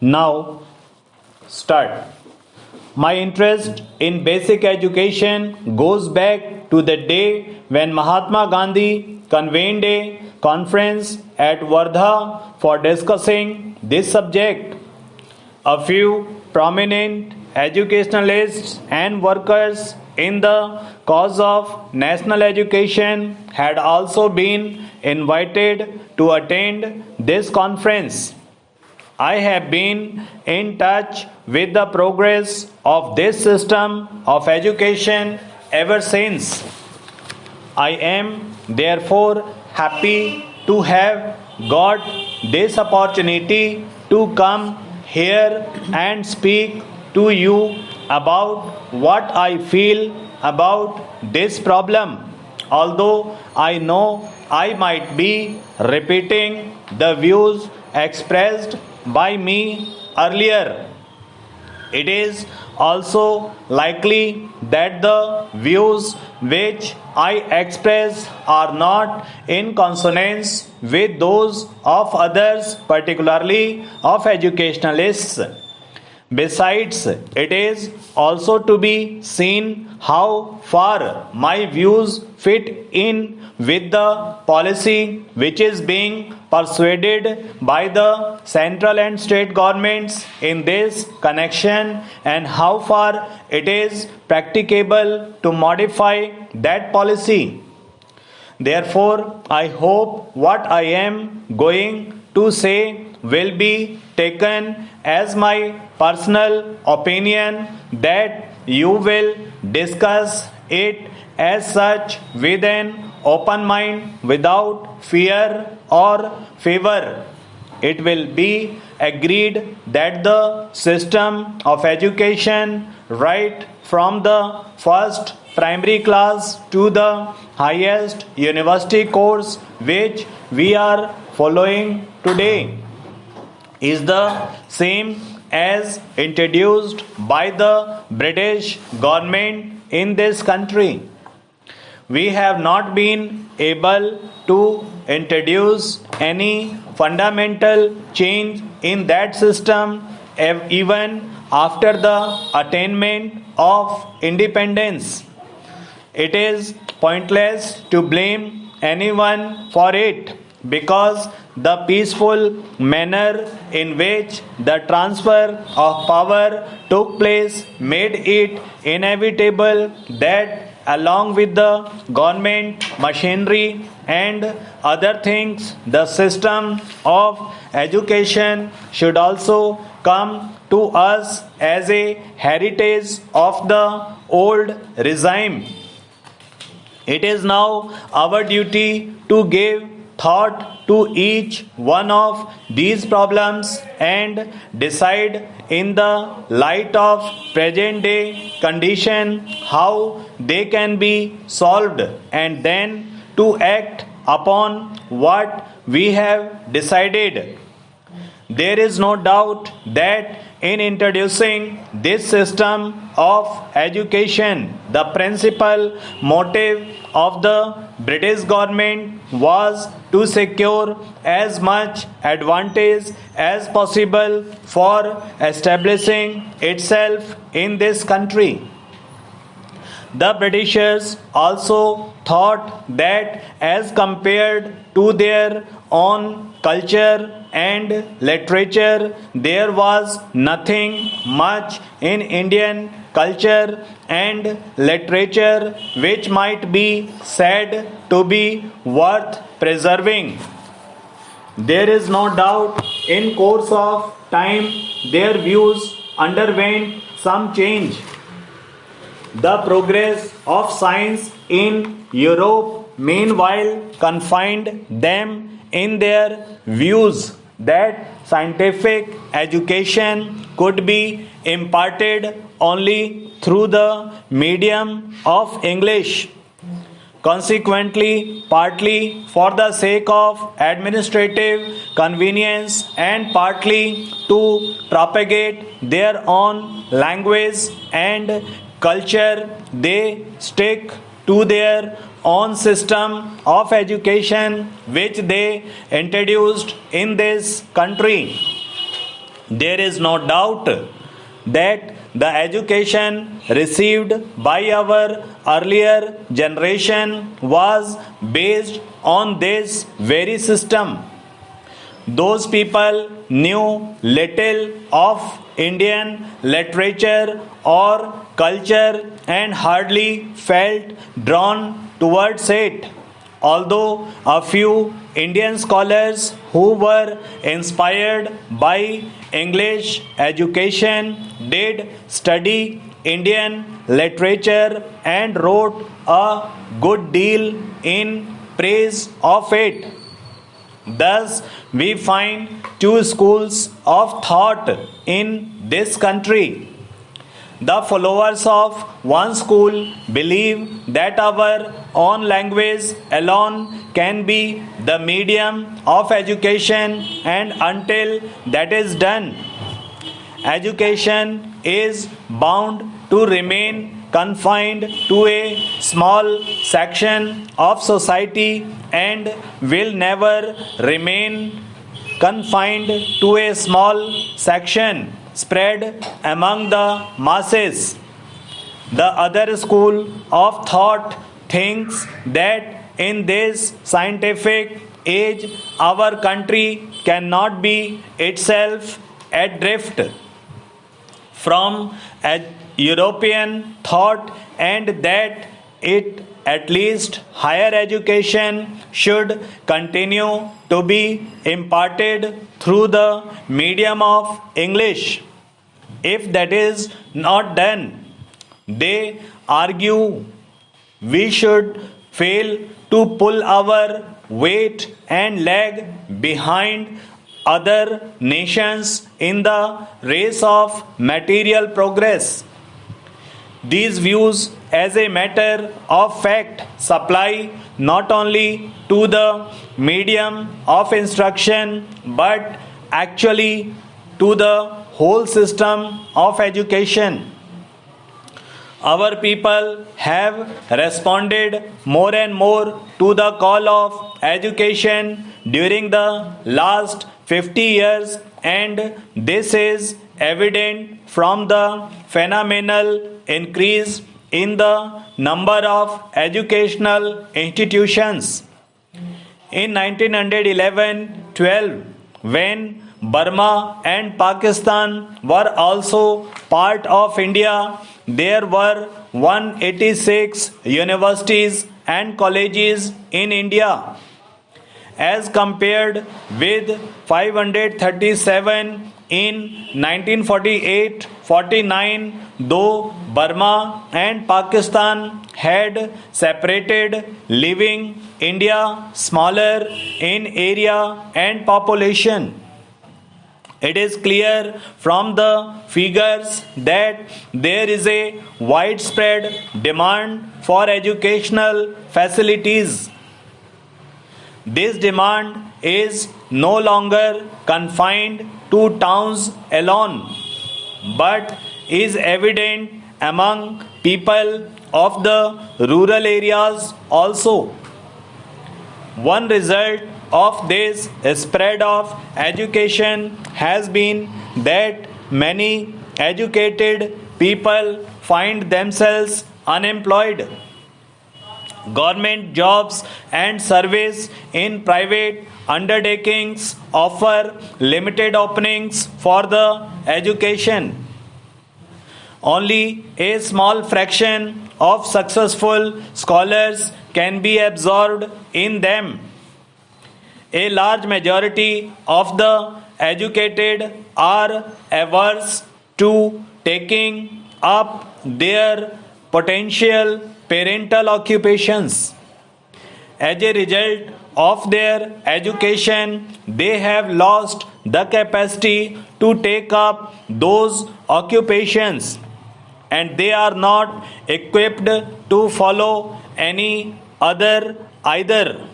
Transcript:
Now, start. My interest in basic education goes back to the day when Mahatma Gandhi convened a conference at Wardha for discussing this subject. A few prominent educationalists and workers in the cause of national education had also been invited to attend this conference. I have been in touch with the progress of this system of education ever since. I am therefore happy to have got this opportunity to come here and speak to you about what I feel about this problem. Although I know I might be repeating the views expressed by me earlier, it is also likely that the views which I express are not in consonance with those of others, particularly of educationalists. Besides, it is also to be seen how far my views fit in with the policy which is being persuaded by the central and state governments in this connection, and how far it is practicable to modify that policy. Therefore, I hope what I am going to say will be taken as my personal opinion, that you will discuss it as such with an open mind without fear or favor. It will be agreed that the system of education, right from the first primary class to the highest university course which we are following today, is the same as introduced by the British government in this country. We have not been able to introduce any fundamental change in that system even after the attainment of independence. It is pointless to blame anyone for it, because the peaceful manner in which the transfer of power took place made it inevitable that, along with the government machinery and other things, the system of education should also come to us as a heritage of the old regime. It is now our duty to give thought to each one of these problems and decide in the light of present day condition how they can be solved, and then to act upon what we have decided. There is no doubt that in introducing this system of education, the principal motive of the British government was to secure as much advantage as possible for establishing itself in this country. The Britishers also thought that, as compared to their own culture and literature, there was nothing much in Indian culture and literature which might be said to be worth preserving. There is no doubt in course of time their views underwent some change. The progress of science in Europe meanwhile confined them in their views that scientific education could be imparted only through the medium of English. Consequently, partly for the sake of administrative convenience and partly to propagate their own language and culture, they stick to their own system of education which they introduced in this country. There is no doubt that the education received by our earlier generation was based on this very system. Those people knew little of Indian literature or culture and hardly felt drawn towards it. Although a few Indian scholars who were inspired by English education did study Indian literature and wrote a good deal in praise of it. Thus, we find two schools of thought in this country. The followers of one school believe that our own language alone can be the medium of education, and until that is done, education is bound to remain confined to a small section of society and will never remain confined to a small section spread among the masses. The other school of thought thinks that in this scientific age our country cannot be itself adrift from European thought, and that it at least higher education should continue to be imparted through the medium of English. If that is not done, they argue, we should fail to pull our weight and lag behind other nations in the race of material progress. These views, as a matter of fact, supply not only to the medium of instruction but actually to the whole system of education. Our people have responded more and more to the call of education during the last 50 years, and this is evident from the phenomenal increase in the number of educational institutions. In 1911-12, when Burma and Pakistan were also part of India, there were 186 universities and colleges in India, as compared with 537 in 1948-49, though Burma and Pakistan had separated, leaving India smaller in area and population. It is clear from the figures that there is a widespread demand for educational facilities. This demand is no longer confined to towns alone, but is evident among people of the rural areas also. One result of this spread of education has been that many educated people find themselves unemployed. Government jobs and service in private undertakings offer limited openings for the education. Only a small fraction of successful scholars can be absorbed in them. A large majority of the educated are averse to taking up their potential parental occupations. As a result of their education, they have lost the capacity to take up those occupations, and they are not equipped to follow any other either.